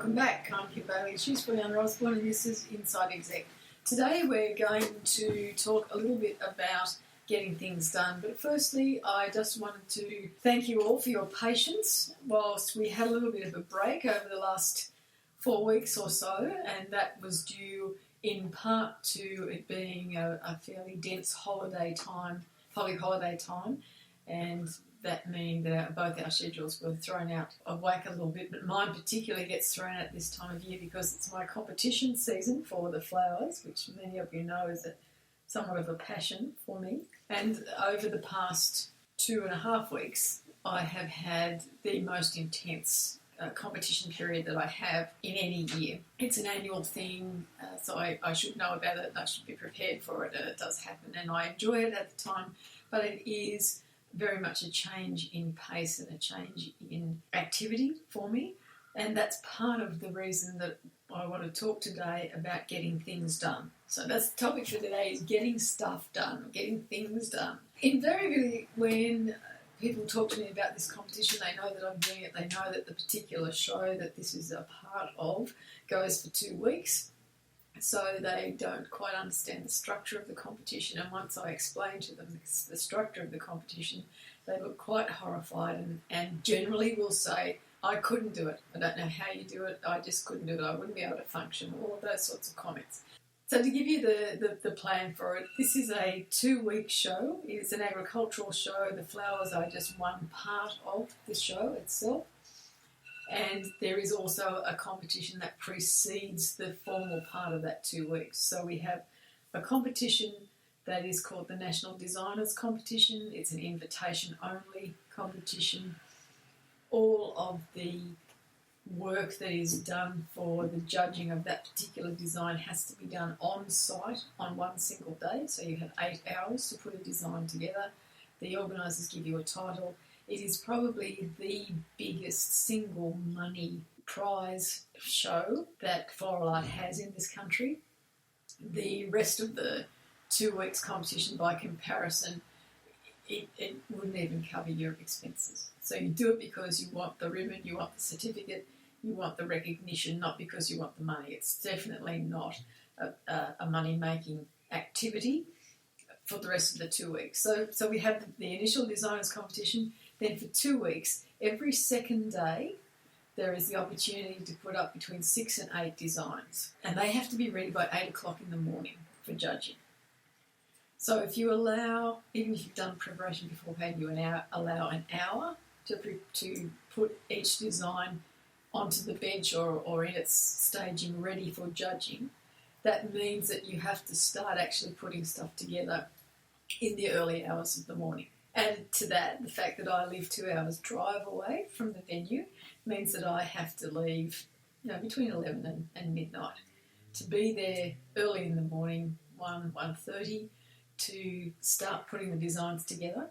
Welcome back. I'm Kim Bailey. She's Fulyana and this is Inside Exec. Today we're going to talk a little bit about getting things done. But firstly, I just wanted to thank you all for your patience whilst we had a little bit of a break over the last 4 weeks or so, and that was due in part to it being a fairly dense public holiday time, and that meaning that both our schedules were thrown out of whack a little bit, but mine particularly gets thrown out this time of year because it's my competition season for the flowers, which many of you know is somewhat of a passion for me. And over the past 2.5 weeks, I have had the most intense competition period that I have in any year. It's an annual thing, so I should know about it, and I should be prepared for it, and it does happen, and I enjoy it at the time, but it is very much a change in pace and a change in activity for me, and that's part of the reason that I want to talk today about getting things done. So that's the topic for today, is getting stuff done, getting things done. Invariably, when people talk to me about this competition, they know that I'm doing it, they know that the particular show that this is a part of goes for 2 weeks. So they don't quite understand the structure of the competition, and once I explain to them the structure of the competition, they look quite horrified and generally will say, I couldn't do it, I don't know how you do it, I just couldn't do it, I wouldn't be able to function, all of those sorts of comments. So to give you the plan for it, this is a 2-week show. It's an agricultural show. The flowers are just one part of the show itself. And there is also a competition that precedes the formal part of that 2 weeks. So we have a competition that is called the National Designers Competition. It's an invitation-only competition. All of the work that is done for the judging of that particular design has to be done on site on one single day. So you have 8 hours to put a design together. The organisers give you a title. It is probably the biggest single money prize show that floral art has in this country. The rest of the 2 weeks competition, by comparison, it wouldn't even cover your expenses. So you do it because you want the ribbon, you want the certificate, you want the recognition, not because you want the money. It's definitely not a money-making activity for the rest of the 2 weeks. So we have the initial designers competition. Then for 2 weeks, every second day, there is the opportunity to put up between 6 and 8 designs. And they have to be ready by 8 o'clock in the morning for judging. So if you allow, even if you've done preparation beforehand, you allow an hour to put each design onto the bench or in its staging ready for judging. That means that you have to start actually putting stuff together in the early hours of the morning. Added to that, the fact that I live 2 hours drive away from the venue means that I have to leave between 11 and midnight to be there early in the morning, 1:30, to start putting the designs together.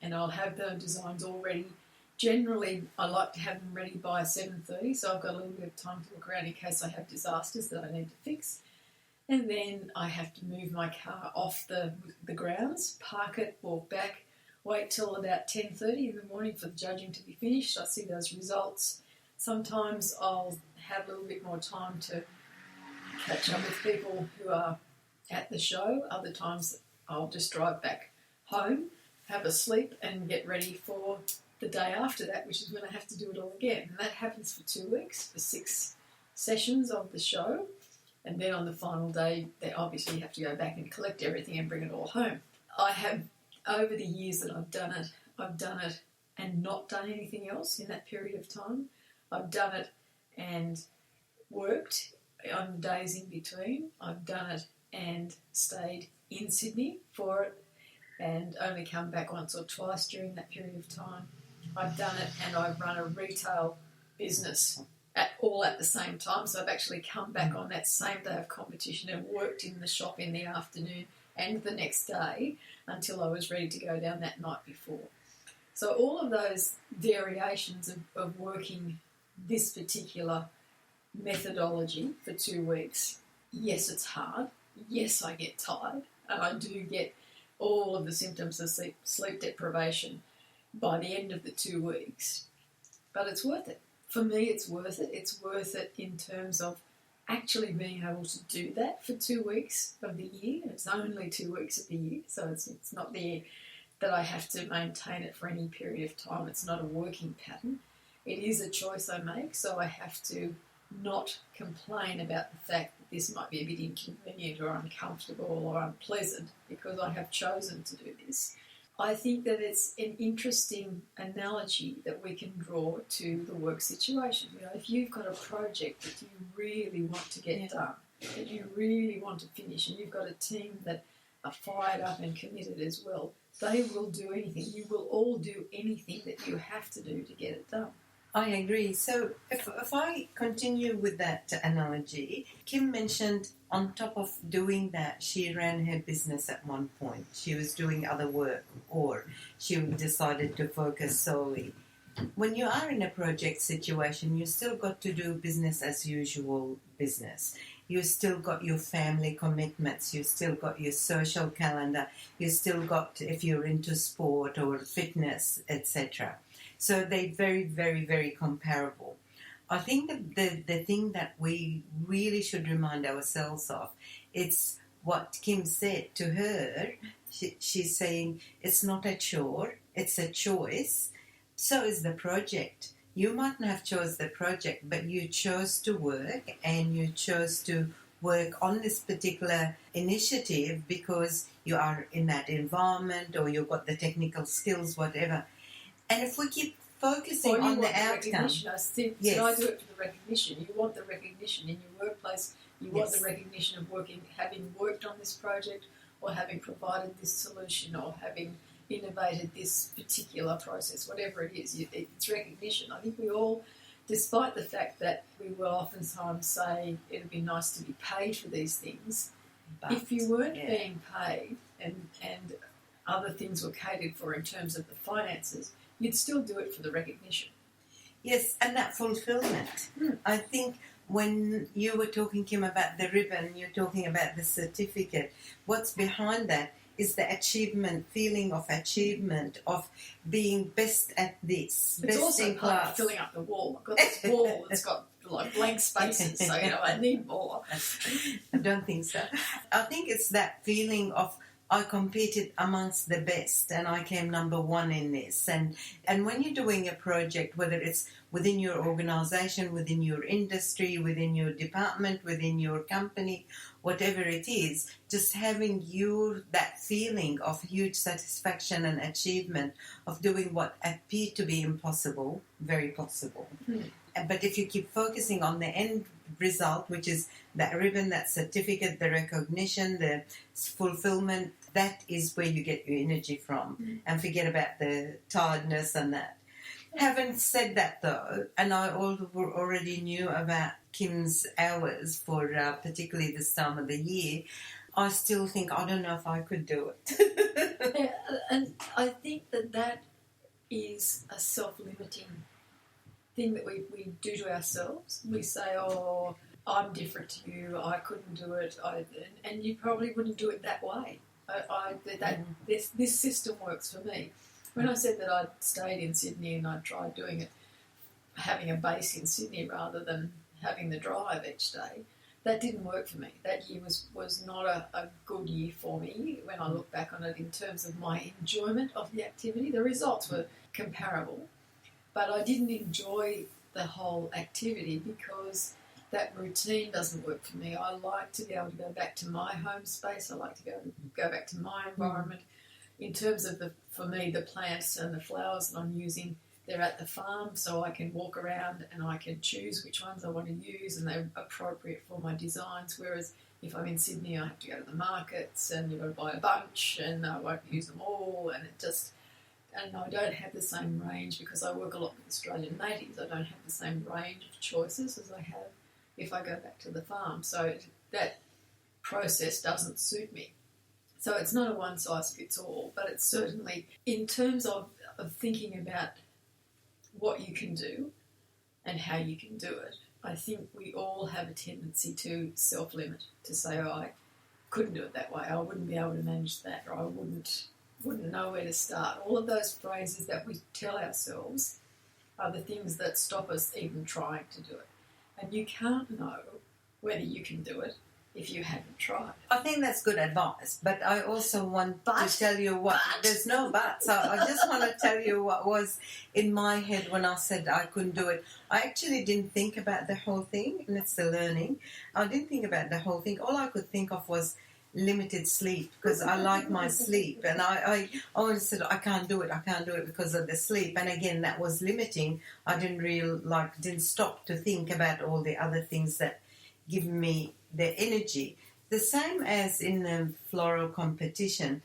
And I'll have the designs all ready. Generally, I like to have them ready by 7:30, so I've got a little bit of time to look around in case I have disasters that I need to fix. And then I have to move my car off the grounds, park it, walk back, wait till about 10:30 in the morning for the judging to be finished. I see those results. Sometimes I'll have a little bit more time to catch up with people who are at the show. Other times I'll just drive back home, have a sleep, and get ready for the day after that, which is when I have to do it all again. And that happens for 2 weeks, for 6 sessions of the show. And then on the final day, they obviously have to go back and collect everything and bring it all home. I have, over the years that I've done it and not done anything else in that period of time. I've done it and worked on the days in between. I've done it and stayed in Sydney for it and only come back once or twice during that period of time. I've done it and I've run a retail business all at the same time. So I've actually come back on that same day of competition and worked in the shop in the afternoon and the next day until I was ready to go down that night before. So all of those variations of working this particular methodology for 2 weeks, yes, it's hard. Yes, I get tired, and I do get all of the symptoms of sleep deprivation by the end of the 2 weeks. But it's worth it. For me, it's worth it. It's worth it in terms of actually being able to do that for 2 weeks of the year. It's only 2 weeks of the year, so it's not that I have to maintain it for any period of time. It's not a working pattern. It is a choice I make, so I have to not complain about the fact that this might be a bit inconvenient or uncomfortable or unpleasant because I have chosen to do this. I think that it's an interesting analogy that we can draw to the work situation. You know, if you've got a project that you really want to get done, that you really want to finish, and you've got a team that are fired up and committed as well, they will do anything. You will all do anything that you have to do to get it done. I agree. So if I continue with that analogy, Kim mentioned on top of doing that, she ran her business at one point. She was doing other work, or she decided to focus solely. When you are in a project situation, you still got to do business as usual business. You still got your family commitments. You still got your social calendar. You still got, if you're into sport or fitness, etc. So they're very, very, very comparable. I think the thing that we really should remind ourselves of, it's what Kim said to her. She's saying it's not a chore, it's a choice. So is the project. You might not have chose the project, but you chose to work, and you chose to work on this particular initiative because you are in that environment, or you've got the technical skills, whatever. And if we keep focusing on the outcome... I think, yes. So I do it for the recognition. You want the recognition in your workplace. You want the recognition of having worked on this project, or having provided this solution, or having innovated this particular process, whatever it is. It's recognition. I think we all, despite the fact that we will oftentimes say it would be nice to be paid for these things, but if you weren't being paid and other things were catered for in terms of the finances, you'd still do it for the recognition. Yes, and that fulfillment. I think when you were talking, Kim, about the ribbon, you're talking about the certificate. What's behind that is the achievement, feeling of achievement, of being best at this, it's best also in part class. Of filling up the wall. I've got this wall that's got like blank spaces, so I need more. I don't think so. I think it's that feeling of I competed amongst the best and I came number one in this. And when you're doing a project, whether it's within your organisation, within your industry, within your department, within your company, whatever it is, just having that feeling of huge satisfaction and achievement of doing what appeared to be impossible, very possible. But if you keep focusing on the end result, which is that ribbon, that certificate, the recognition, the fulfillment, that is where you get your energy from. And forget about the tiredness and that. Having said that, though, and I already knew about Kim's hours for particularly this time of the year, I still think, I don't know if I could do it. And I think that is a self-limiting thing that we do to ourselves. We say, oh, I'm different to you, I couldn't do it, and you probably wouldn't do it that way. This system works for me. When I said that I'd stayed in Sydney and I'd tried doing it, having a base in Sydney rather than having the drive each day, that didn't work for me. That year was not a good year for me when I look back on it in terms of my enjoyment of the activity. The results were comparable, but I didn't enjoy the whole activity because that routine doesn't work for me. I like to be able to go back to my home space. I like to go back to my environment. In terms of, for me, the plants and the flowers that I'm using, they're at the farm, so I can walk around and I can choose which ones I want to use, and they're appropriate for my designs. Whereas if I'm in Sydney, I have to go to the markets and you've got to buy a bunch, and I won't use them all, and I don't have the same range because I work a lot with Australian natives. I don't have the same range of choices as I have if I go back to the farm. So that process doesn't suit me. So it's not a one-size-fits-all, but it's certainly, in terms of thinking about what you can do and how you can do it, I think we all have a tendency to self-limit, to say, oh, I couldn't do it that way, I wouldn't be able to manage that, or I wouldn't know where to start. All of those phrases that we tell ourselves are the things that stop us even trying to do it. And you can't know whether you can do it if you haven't tried. I think that's good advice, but I also want to tell you what... There's no but. So I just want to tell you what was in my head when I said I couldn't do it. I actually didn't think about the whole thing, and it's the learning. I didn't think about the whole thing. All I could think of was limited sleep, because I like my sleep, and I always said I can't do it because of the sleep. And again, that was limiting. I didn't stop to think about all the other things that give me the energy. The same as in the floral competition.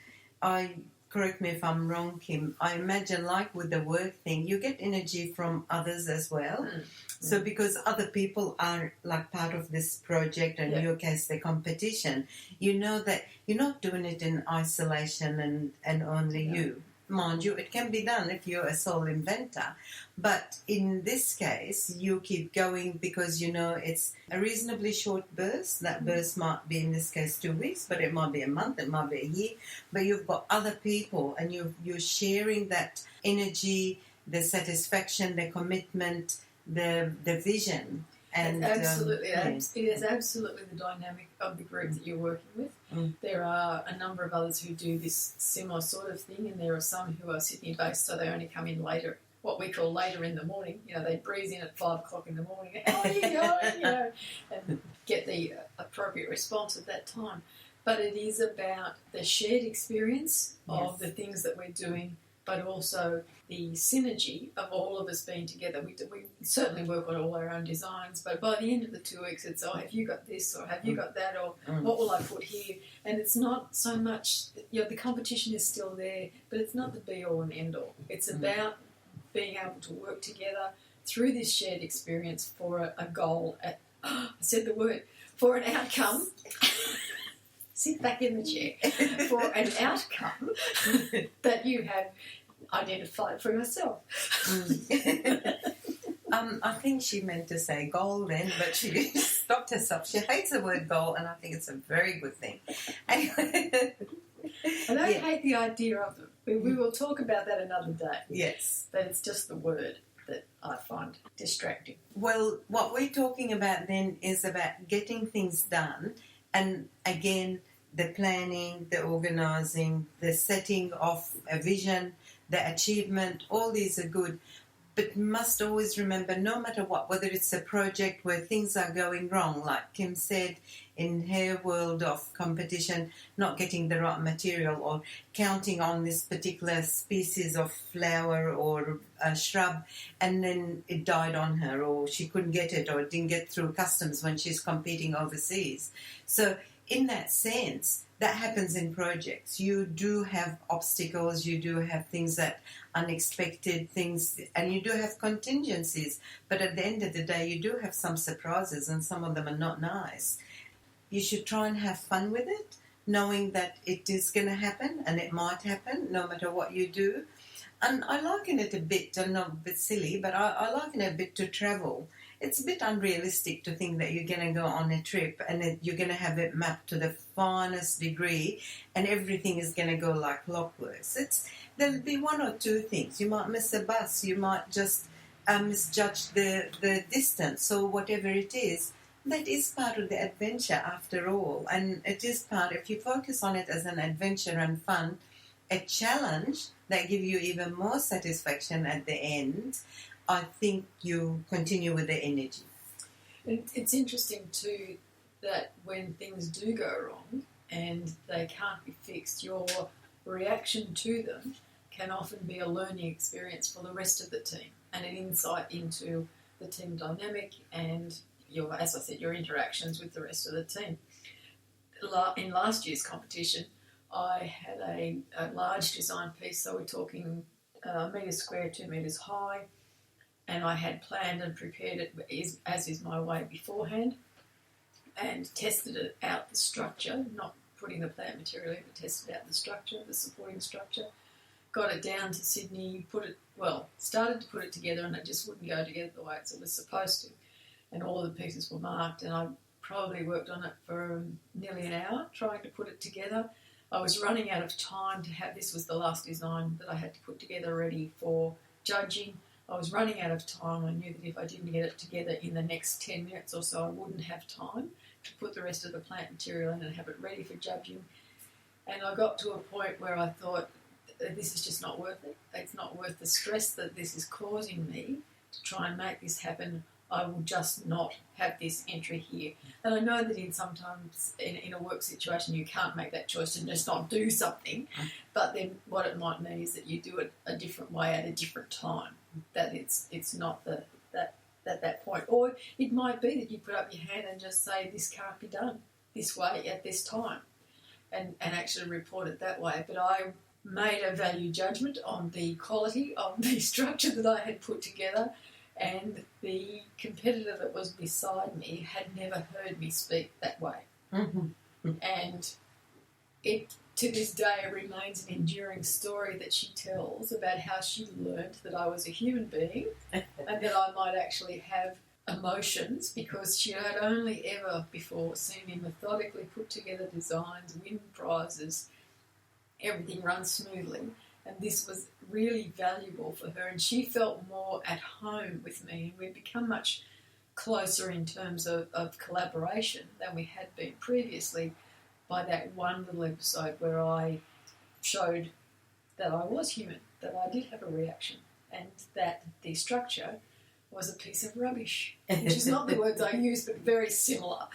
Correct me if I'm wrong, Kim, I imagine like with the work thing, you get energy from others as well. So because other people are like part of this project, and in your case the competition, you know that you're not doing it in isolation and only you. Mind you, it can be done if you're a sole inventor, but in this case you keep going because you know it's a reasonably short burst. That burst might be in this case 2 weeks, but it might be a month, it might be a year, but you've got other people and you're sharing that energy, the satisfaction, the commitment, the vision. And absolutely, it is absolutely the dynamic of the group that you're working with. There are a number of others who do this similar sort of thing, and there are some who are Sydney-based, so they only come in later, what we call later in the morning. You know, they breeze in at 5 o'clock in the morning, and get the appropriate response at that time. But it is about the shared experience of the things that we're doing, but also the synergy of all of us being together. We certainly work on all our own designs, but by the end of the 2 weeks, it's, oh, have you got this, or have you got that, or what will I put here? And it's not so much, the competition is still there, but it's not the be-all and end-all. It's about being able to work together through this shared experience for a goal. I said the word, for an outcome. Sit back in the chair. For an outcome that you have identified for yourself. I think she meant to say goal then, but she stopped herself. She hates the word goal, and I think it's a very good thing. Anyway. I don't hate the idea of them. We will talk about that another day. Yes. But it's just the word that I find distracting. Well, what we're talking about then is about getting things done, and again, the planning, the organising, the setting of a vision, the achievement, all these are good. But must always remember, no matter what, whether it's a project where things are going wrong, like Kim said, in her world of competition, not getting the right material or counting on this particular species of flower or a shrub, and then it died on her, or she couldn't get it, or it didn't get through customs when she's competing overseas. So in that sense, that happens in projects. You do have obstacles, you do have things that unexpected things, and you do have contingencies. But at the end of the day, you do have some surprises, and some of them are not nice. You should try and have fun with it, knowing that it is going to happen, and it might happen no matter what you do. And I liken it a bit, I'm not a bit silly, but I liken it a bit to travel. It's a bit unrealistic to think that you're going to go on a trip and that you're going to have it mapped to the finest degree and everything is going to go like clockwork. There'll be one or two things. You might miss a bus. You might just misjudge the distance or whatever it is. That is part of the adventure after all. And it is part, if you focus on it as an adventure and fun, a challenge that gives you even more satisfaction at the end, I think you continue with the energy. It's interesting too that when things do go wrong and they can't be fixed, your reaction to them can often be a learning experience for the rest of the team and an insight into the team dynamic and as I said, your interactions with the rest of the team. In last year's competition, I had a large design piece, so we're talking metres square, 2 metres high, and I had planned and prepared it, as is my way, beforehand, and tested it out the structure, not putting the plant material in, but tested out the structure, the supporting structure, got it down to Sydney, started to put it together, and it just wouldn't go together the way it was supposed to, and all of the pieces were marked, and I probably worked on it for nearly an hour trying to put it together. I was running out of time to have, this was the last design that I had to put together ready for judging. I was running out of time. I knew that if I didn't get it together in the next 10 minutes or so, I wouldn't have time to put the rest of the plant material in and have it ready for judging. And I got to a point where I thought, this is just not worth it. It's not worth the stress that this is causing me to try and make this happen. I will just not have this entry here. And I know that sometimes in a work situation you can't make that choice and just not do something, but then what it might mean is that you do it a different way at a different time, that it's not that point. Or it might be that you put up your hand and just say, this can't be done this way at this time, and actually report it that way. But I made a value judgment on the quality of the structure that I had put together, and the competitor that was beside me had never heard me speak that way. Mm-hmm. And it, to this day, remains an enduring story that she tells about how she learned that I was a human being and that I might actually have emotions, because she had only ever before seen me methodically put together designs, win prizes, everything run smoothly. And this was really valuable for her, and she felt more at home with me, and we'd become much closer in terms of collaboration than we had been previously by that one little episode where I showed that I was human, that I did have a reaction, and that the structure was a piece of rubbish, which is not the words I use, but very similar.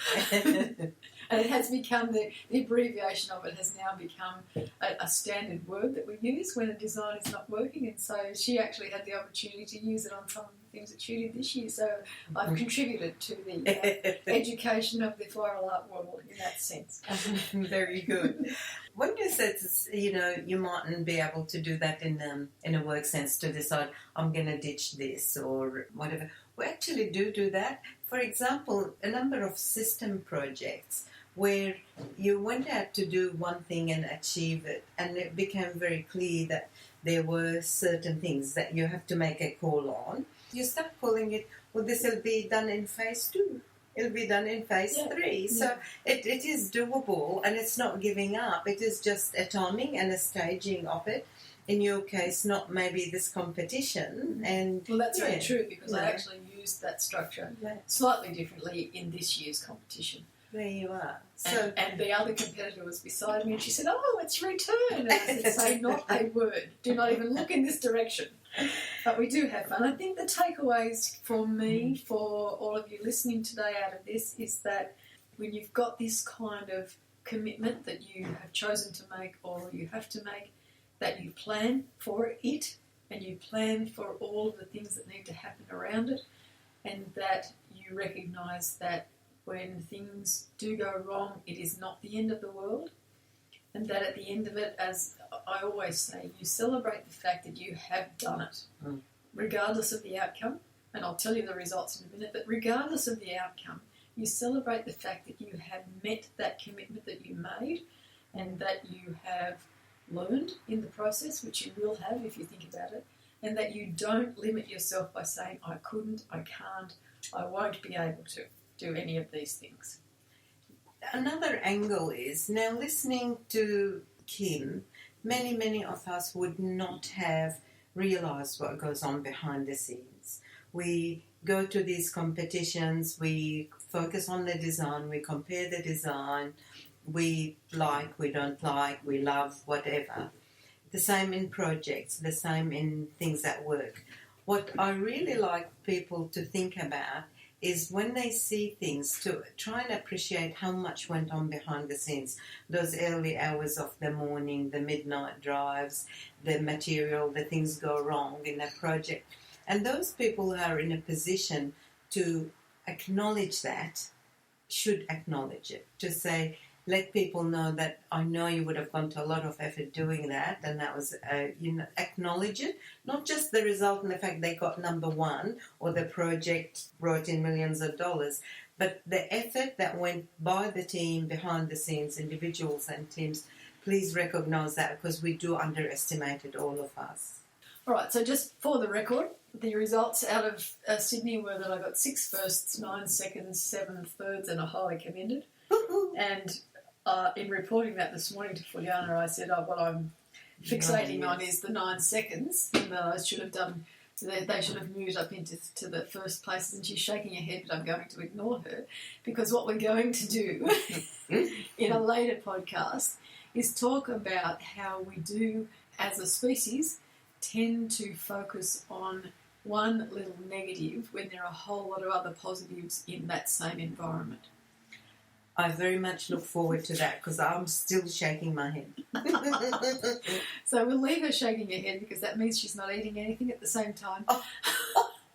And it has become, the abbreviation of it has now become a standard word that we use when a design is not working. And so she actually had the opportunity to use it on some of the things that she did this year. So I've contributed to the education of the floral art world in that sense. Very good. When you said, you mightn't be able to do that in a work sense, to decide, I'm going to ditch this or whatever, we actually do that. For example, a number of system projects where you went out to do one thing and achieve it, and it became very clear that there were certain things that you have to make a call on. You start calling it, well, this will be done in phase 2. It'll be done in phase 3. So it is doable, and it's not giving up. It is just a timing and a staging of it. In your case, not maybe this competition. And well, that's very true, because I actually used that structure slightly differently in this year's competition. There you are. And the other competitor was beside me, and she said, "Oh, it's return." And I said, "Say not a word. Do not even look in this direction." But we do have fun. I think the takeaways for me, for all of you listening today out of this, is that when you've got this kind of commitment that you have chosen to make, or you have to make, that you plan for it, and you plan for all of the things that need to happen around it, and that you recognise that when things do go wrong, it is not the end of the world, and that at the end of it, as I always say, you celebrate the fact that you have done it, regardless of the outcome, and I'll tell you the results in a minute, but regardless of the outcome, you celebrate the fact that you have met that commitment that you made, and that you have learned in the process, which you will have if you think about it, and that you don't limit yourself by saying, I couldn't, I can't, I won't be able to do any of these things. Another angle is, now listening to Kim, many of us would not have realised what goes on behind the scenes. We go to these competitions, we focus on the design, we compare the design, we like, we don't like, we love, whatever. The same in projects, the same in things at work. What I really like people to think about is when they see things, to try and appreciate how much went on behind the scenes. Those early hours of the morning, the midnight drives, the material, the things go wrong in a project. And those people who are in a position to acknowledge that should acknowledge it, to say, let people know that I know you would have gone to a lot of effort doing that, and that was, acknowledge it. Not just the result and the fact they got number 1 or the project brought in millions of dollars, but the effort that went by the team, behind the scenes, individuals and teams. Please recognise that, because we do underestimate it, all of us. All right, so just for the record, the results out of Sydney were that I got 6 firsts, 9 seconds, 7 thirds, and a highly commended. And in reporting that this morning to Fulyana, I said, what I'm fixating on is the 9 seconds, and that I should have done They should have moved up into the first places, and she's shaking her head, but I'm going to ignore her because what we're going to do in a later podcast is talk about how we do, as a species, tend to focus on one little negative when there are a whole lot of other positives in that same environment. I very much look forward to that because I'm still shaking my head. So we'll leave her shaking her head because that means she's not eating anything at the same time. Oh.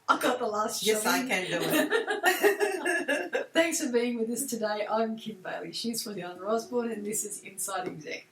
I got the last shot. Yes, I can do it. Thanks for being with us today. I'm Kim Bailey. She's Fulyana Osborne, and this is Inside Exec.